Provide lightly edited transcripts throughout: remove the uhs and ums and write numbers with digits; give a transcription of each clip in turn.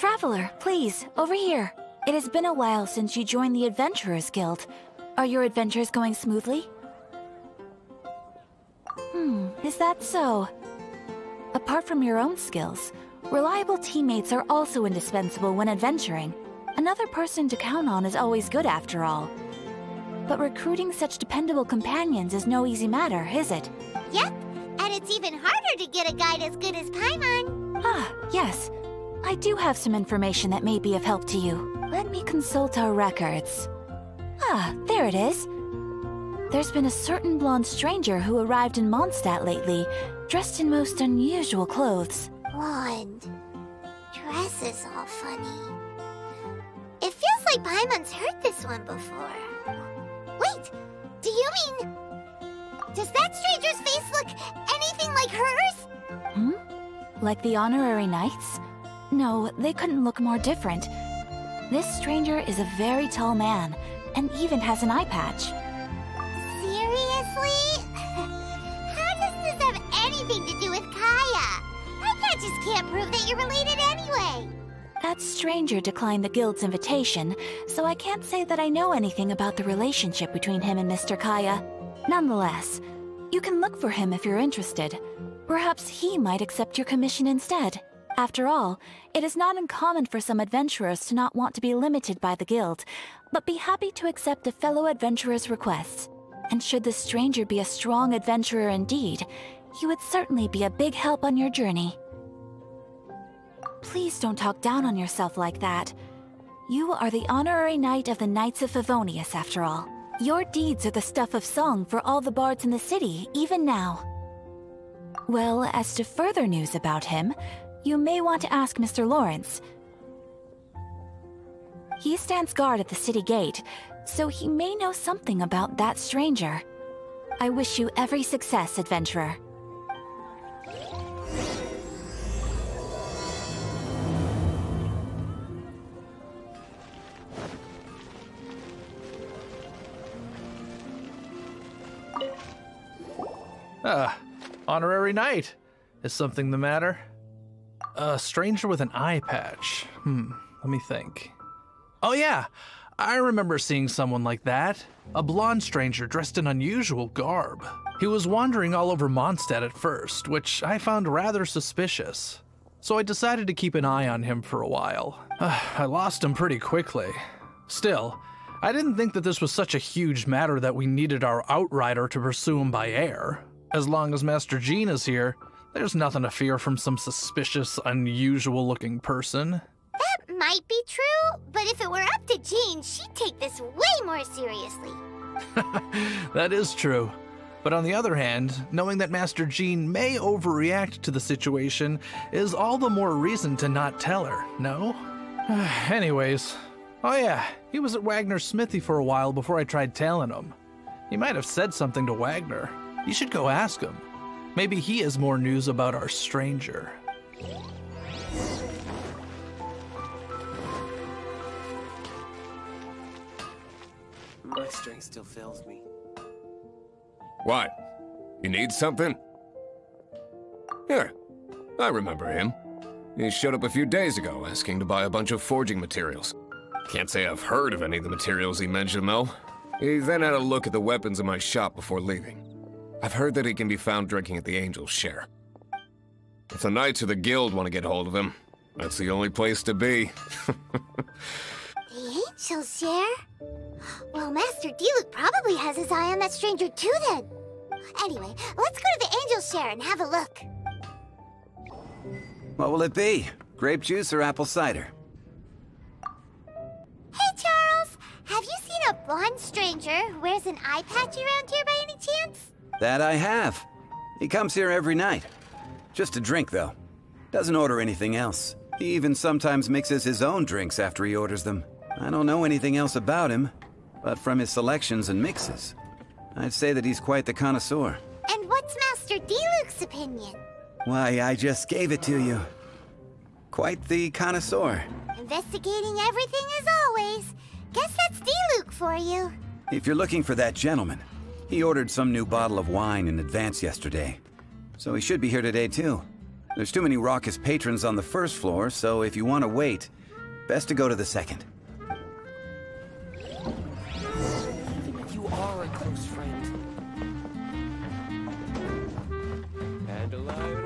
Traveler, please, over here. It has been a while since you joined the Adventurers Guild. Are your adventures going smoothly? Is that so? Apart from your own skills, reliable teammates are also indispensable when adventuring. Another person to count on is always good after all. But recruiting such dependable companions is no easy matter, is it? Yep, and it's even harder to get a guide as good as Paimon. Ah, yes. I do have some information that may be of help to you. Let me consult our records. Ah, there it is. There's been a certain blonde stranger who arrived in Mondstadt lately, dressed in most unusual clothes. Blonde. Dresses all funny. It feels like Paimon's heard this one before. Wait, do you mean... Does that stranger's face look anything like hers? Like the honorary knights? No, they couldn't look more different. This stranger is a very tall man, and even has an eye patch. Seriously? How does this have anything to do with Kaya? My patches can't prove that you're related anyway. That stranger declined the guild's invitation, so I can't say that I know anything about the relationship between him and Mr. Kaya. Nonetheless, you can look for him if you're interested. Perhaps he might accept your commission instead. After all, it is not uncommon for some adventurers to not want to be limited by the guild, but be happy to accept a fellow adventurer's requests. And should the stranger be a strong adventurer indeed, he would certainly be a big help on your journey. Please don't talk down on yourself like that. You are the honorary knight of the Knights of Favonius, after all. Your deeds are the stuff of song for all the bards in the city, even now. Well, as to further news about him, you may want to ask Mr. Lawrence. He stands guard at the city gate, so he may know something about that stranger. I wish you every success, adventurer. Honorary knight. Is something the matter? A stranger with an eye patch. Let me think. Oh yeah, I remember seeing someone like that. A blonde stranger dressed in unusual garb. He was wandering all over Mondstadt at first, which I found rather suspicious. So I decided to keep an eye on him for a while. I lost him pretty quickly. Still, I didn't think that this was such a huge matter that we needed our outrider to pursue him by air. As long as Master Jean is here, there's nothing to fear from some suspicious, unusual-looking person. That might be true, but if it were up to Jean, she'd take this way more seriously. That is true. But on the other hand, knowing that Master Jean may overreact to the situation is all the more reason to not tell her, no? Anyways, oh yeah, he was at Wagner's smithy for a while before I tried tailing him. He might have said something to Wagner. You should go ask him. Maybe he has more news about our stranger. My strength still fails me. What? You need something? Here, I remember him. He showed up a few days ago asking to buy a bunch of forging materials. Can't say I've heard of any of the materials he mentioned, though. He then had a look at the weapons in my shop before leaving. I've heard that he can be found drinking at the Angel's Share. If the Knights of the Guild want to get hold of him, that's the only place to be. The Angel's Share? Well, Master Diluc probably has his eye on that stranger too, then. Anyway, let's go to the Angel's Share and have a look. What will it be? Grape juice or apple cider? Hey, Charles! Have you seen a blonde stranger who wears an eye patch around here by any chance? That I have. He comes here every night. Just to drink, though. Doesn't order anything else. He even sometimes mixes his own drinks after he orders them. I don't know anything else about him, but from his selections and mixes, I'd say that he's quite the connoisseur. And what's Master Diluc's opinion? Why, I just gave it to you. Quite the connoisseur. Investigating everything as always. Guess that's Diluc for you. If you're looking for that gentleman, he ordered some new bottle of wine in advance yesterday. So he should be here today too. There's too many raucous patrons on the first floor, so if you want to wait, best to go to the second. You are a close friend. And alive.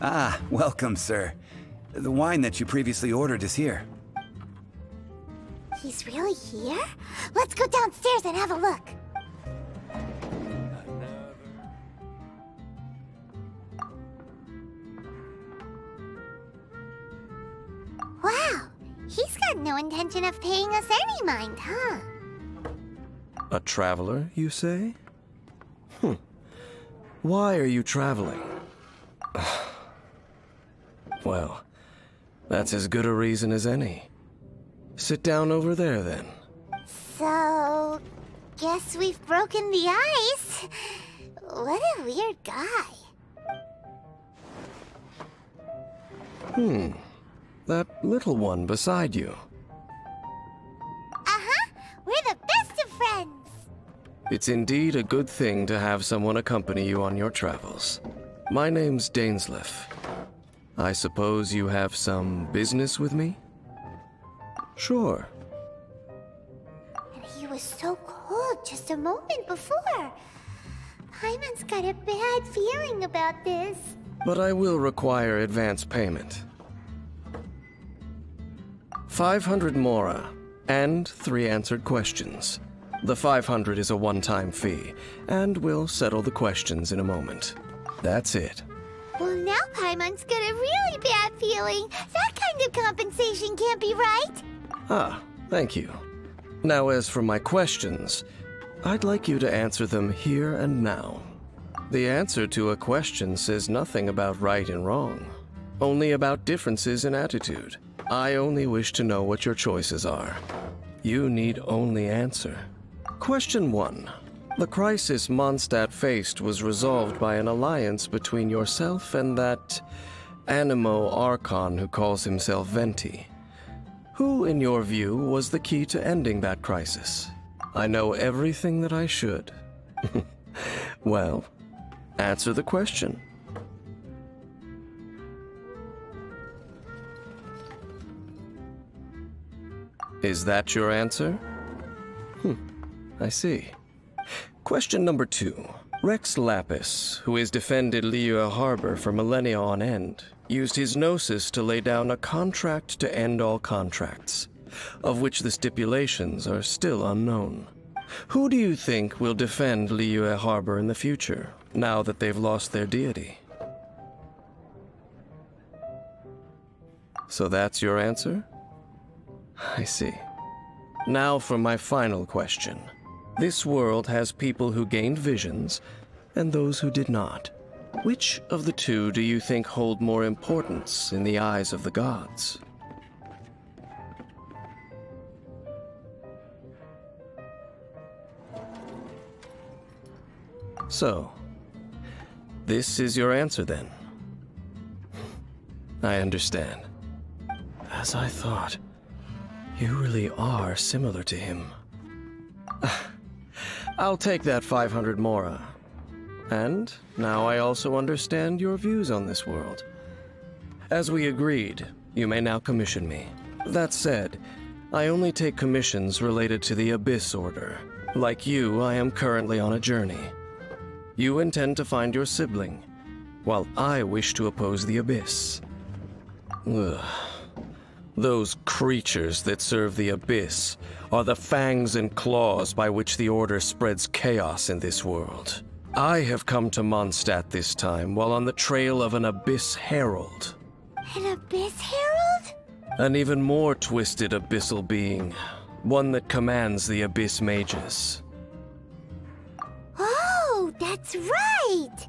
Ah, welcome, sir. The wine that you previously ordered is here. He's really here? Let's go downstairs and have a look. Wow, he's got no intention of paying us any mind, huh? A traveler, you say? Why are you traveling? Well, that's as good a reason as any. Sit down over there, then. So, guess we've broken the ice. What a weird guy. That little one beside you. Uh-huh, we're the best of friends. It's indeed a good thing to have someone accompany you on your travels. My name's Dainsleif. I suppose you have some business with me? Sure. And he was so cold just a moment before. Paimon's got a bad feeling about this. But I will require advance payment. 500 mora, and 3 answered questions. The 500 is a one-time fee, and we'll settle the questions in a moment. That's it. Well, now Paimon's got a really bad feeling. That kind of compensation can't be right. Ah, thank you. Now, as for my questions, I'd like you to answer them here and now. The answer to a question says nothing about right and wrong, only about differences in attitude. I only wish to know what your choices are. You need only answer. Question 1. The crisis Mondstadt faced was resolved by an alliance between yourself and that Animo Archon who calls himself Venti. Who, in your view, was the key to ending that crisis? I know everything that I should. Well, answer the question. Is that your answer? I see. Question number 2. Rex Lapis, who has defended Liyue Harbor for millennia on end, used his gnosis to lay down a contract to end all contracts, of which the stipulations are still unknown. Who do you think will defend Liyue Harbor in the future, now that they've lost their deity? So that's your answer? I see. Now for my final question. This world has people who gained visions, and those who did not. Which of the two do you think hold more importance in the eyes of the gods? So, this is your answer then? I understand. As I thought, you really are similar to him. I'll take that 500 mora. And now I also understand your views on this world. As we agreed, you may now commission me. That said, I only take commissions related to the Abyss Order. Like you, I am currently on a journey. You intend to find your sibling, while I wish to oppose the Abyss. Ugh. Those creatures that serve the Abyss are the fangs and claws by which the Order spreads chaos in this world. I have come to Mondstadt this time while on the trail of an Abyss Herald. An Abyss Herald? An even more twisted abyssal being, one that commands the Abyss Mages. Oh, that's right!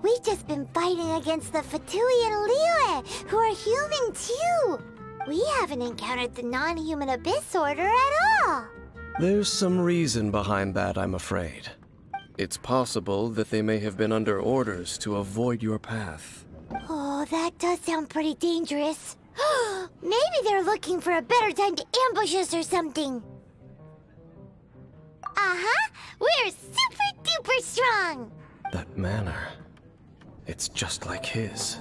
We've just been fighting against the Fatui and Liyue, who are human too! We haven't encountered the non-human Abyss Order at all! There's some reason behind that, I'm afraid. It's possible that they may have been under orders to avoid your path. Oh, that does sound pretty dangerous. Maybe they're looking for a better time to ambush us or something. Uh-huh. We're super duper strong. That manner. It's just like his.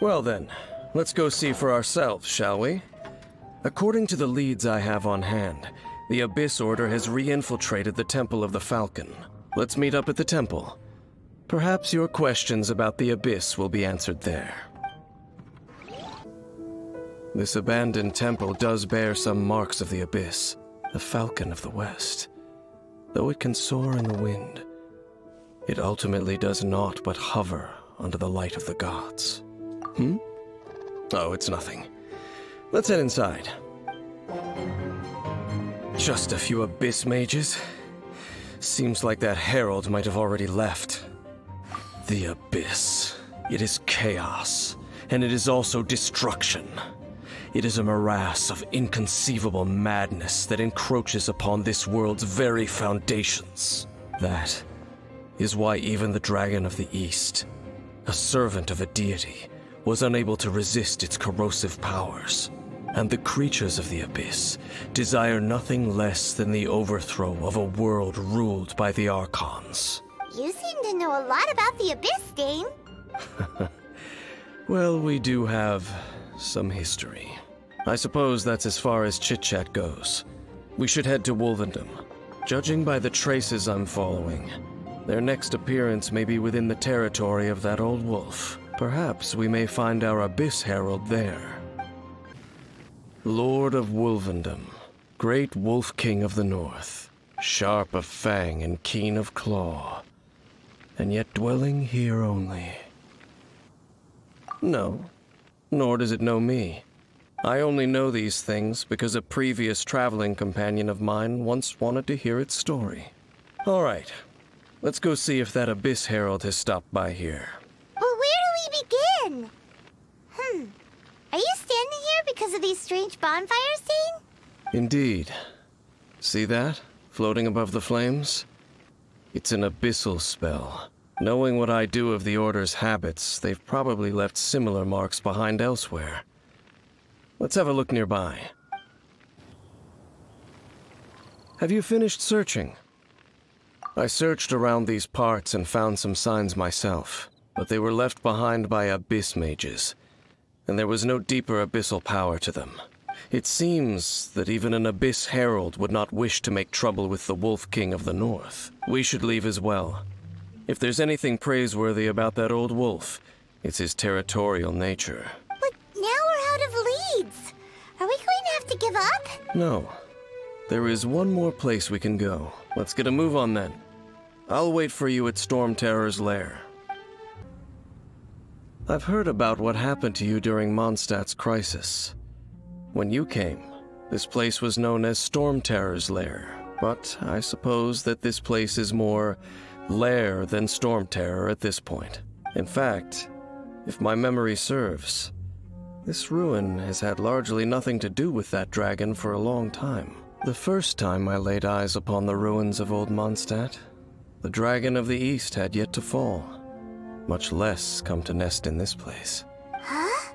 Well then, let's go see for ourselves, shall we? According to the leads I have on hand, the Abyss Order has re-infiltrated the Temple of the Falcon. Let's meet up at the temple. Perhaps your questions about the Abyss will be answered there. This abandoned temple does bear some marks of the Abyss, the Falcon of the West. Though it can soar in the wind, it ultimately does naught but hover under the light of the gods. Oh, it's nothing. Let's head inside. Just a few Abyss mages? Seems like that herald might have already left. The Abyss. It is chaos, and it is also destruction. It is a morass of inconceivable madness that encroaches upon this world's very foundations. That is why even the Dragon of the East, a servant of a deity, was unable to resist its corrosive powers. And the creatures of the Abyss desire nothing less than the overthrow of a world ruled by the Archons. You seem to know a lot about the Abyss, Dane. Well, we do have some history. I suppose that's as far as chit-chat goes. We should head to Wolvendom. Judging by the traces I'm following, their next appearance may be within the territory of that old wolf. Perhaps we may find our Abyss Herald there. Lord of Wolvendom, great Wolf King of the North, sharp of fang and keen of claw, and yet dwelling here only. No, nor does it know me. I only know these things because a previous traveling companion of mine once wanted to hear its story. All right, let's go see if that Abyss Herald has stopped by here. But where do we begin? Are you standing here because of these strange bonfires, Dane? Indeed. See that? Floating above the flames? It's an abyssal spell. Knowing what I do of the Order's habits, they've probably left similar marks behind elsewhere. Let's have a look nearby. Have you finished searching? I searched around these parts and found some signs myself, but they were left behind by Abyss mages, and there was no deeper abyssal power to them. It seems that even an Abyss Herald would not wish to make trouble with the Wolf King of the North. We should leave as well. If there's anything praiseworthy about that old wolf, it's his territorial nature. But now we're out of leads. Are we going to have to give up? No. There is one more place we can go. Let's get a move on then. I'll wait for you at Storm Terror's lair. I've heard about what happened to you during Mondstadt's crisis. When you came, this place was known as Storm Terror's lair, but I suppose that this place is more lair than Storm Terror at this point. In fact, if my memory serves, this ruin has had largely nothing to do with that dragon for a long time. The first time I laid eyes upon the ruins of old Mondstadt, the Dragon of the East had yet to fall, much less come to nest in this place. Huh?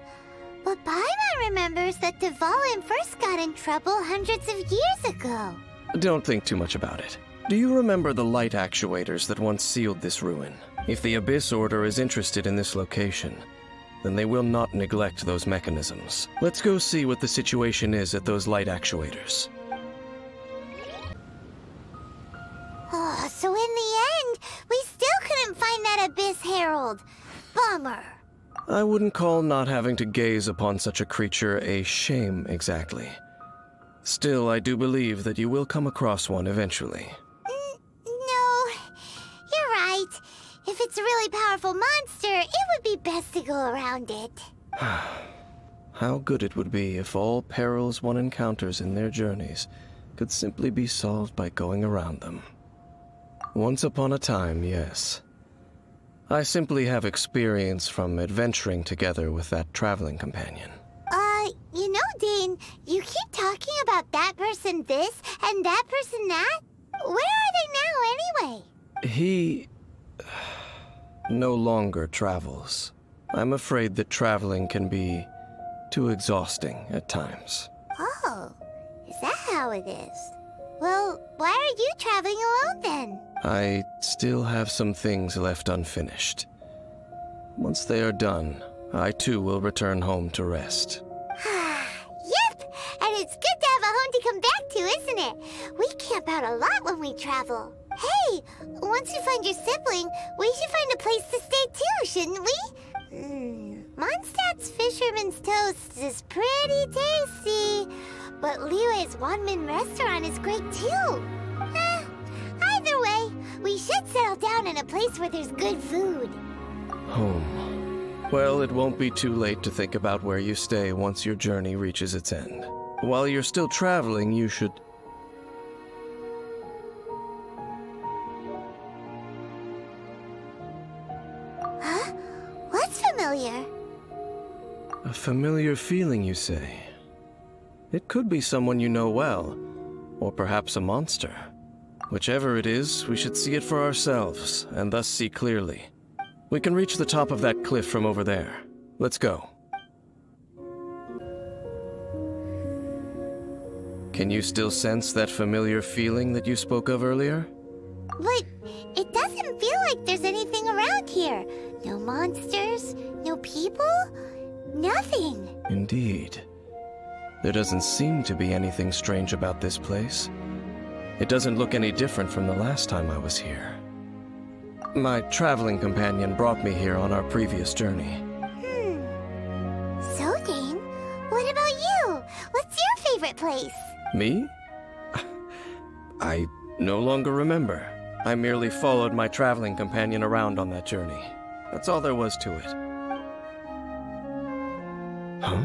But Paimon remembers that Dvalin first got in trouble hundreds of years ago. Don't think too much about it. Do you remember the light actuators that once sealed this ruin? If the Abyss Order is interested in this location, then they will not neglect those mechanisms. Let's go see what the situation is at those light actuators. Oh, so in the end, we still couldn't find that Abyss Herald. Bummer. I wouldn't call not having to gaze upon such a creature a shame exactly. Still, I do believe that you will come across one eventually. No, you're right. If it's a really powerful monster, it would be best to go around it. How good it would be if all perils one encounters in their journeys could simply be solved by going around them. Once upon a time, yes. I simply have experience from adventuring together with that traveling companion. You know, Dane, you keep talking about that person this and that person that. Where are they now, anyway? He no longer travels. I'm afraid that traveling can be too exhausting at times. Oh, is that how it is? Well, why are you traveling alone then? I still have some things left unfinished. Once they are done, I too will return home to rest. Yep, and it's good to have a home to come back to, isn't it? We camp out a lot when we travel. Hey, once you find your sibling, we should find a place to stay too, shouldn't we? Mondstadt's Fisherman's Toast is pretty tasty, but Liyue's one-man restaurant is great too. Either way, we should settle down in a place where there's good food. Home. Well, it won't be too late to think about where you stay once your journey reaches its end. While you're still traveling, you should... Huh? What's familiar? A familiar feeling, you say? It could be someone you know well, or perhaps a monster. Whichever it is, we should see it for ourselves, and thus see clearly. We can reach the top of that cliff from over there. Let's go. Can you still sense that familiar feeling that you spoke of earlier? But it doesn't feel like there's anything around here. No monsters, no people, nothing. Indeed. There doesn't seem to be anything strange about this place. It doesn't look any different from the last time I was here. My traveling companion brought me here on our previous journey. So, Dane, what about you? What's your favorite place? Me? I no longer remember. I merely followed my traveling companion around on that journey. That's all there was to it. Huh?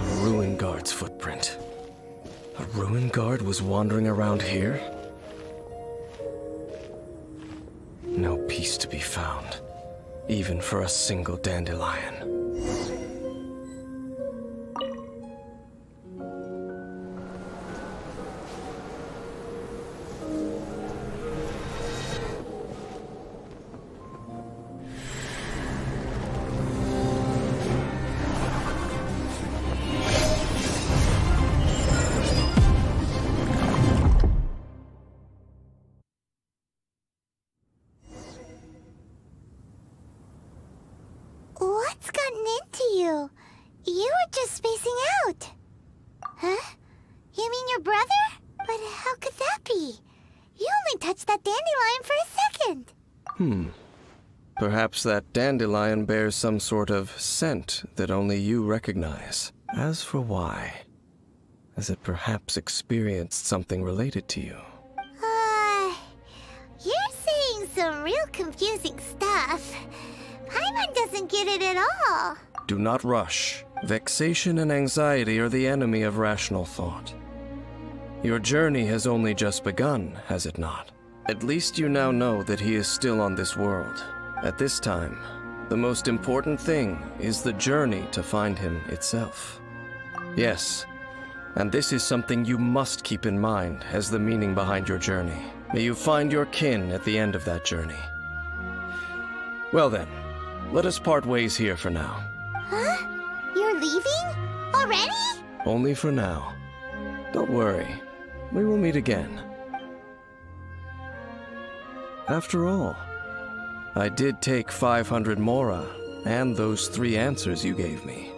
A ruin guard's footprint. A ruin guard was wandering around here? No peace to be found, even for a single dandelion. What's gotten into you? You were just spacing out. Huh? You mean your brother? But how could that be? You only touched that dandelion for a second. Perhaps that dandelion bears some sort of scent that only you recognize. As for why, has it perhaps experienced something related to you? You're saying some real confusing stuff. Paimon doesn't get it at all. Do not rush. Vexation and anxiety are the enemy of rational thought. Your journey has only just begun, has it not? At least you now know that he is still on this world. At this time, the most important thing is the journey to find him itself. Yes, and this is something you must keep in mind as the meaning behind your journey. May you find your kin at the end of that journey. Well then, let us part ways here for now. Huh? You're leaving? Already? Only for now. Don't worry, we will meet again. After all, I did take 500 mora and those 3 answers you gave me.